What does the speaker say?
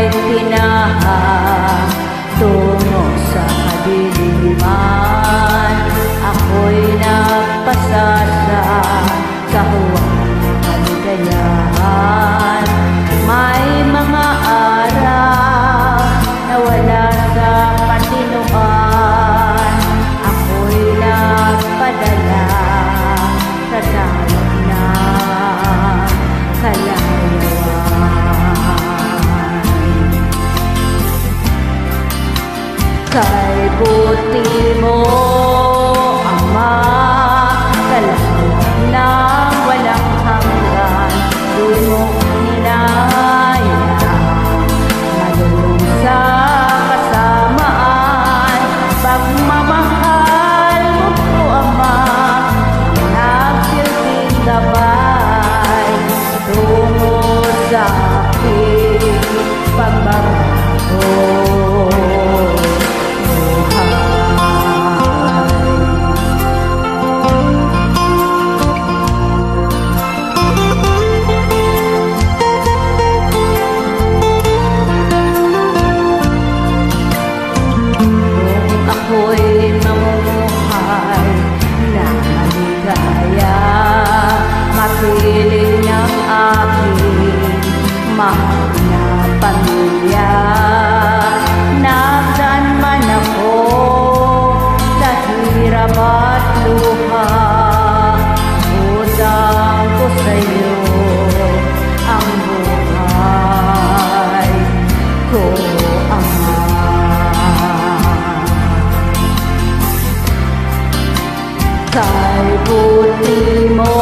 ika'y tinahan tungo sa kadiliman. Ako'y nagpasasa sa huwag kaligayahan. May mga araw na wala sa katinoan. Ako'y nagpadala sa dalag ng kalayuan. Kay buti mo, Ama, kalawang ng walang hanggan, di mo hinaya malulong sa kasamaan. Pagmamahal mo po, Ama, nagsilbing gabay tungo sa aking pagbabago. Ako'y mamumuhay na maligaya, mapiling ng aking mahal na pamilya. Nasaan man ako sa hirap at luha, utang ko sa'yo ang buhay ko, Ama. Kay buti mo,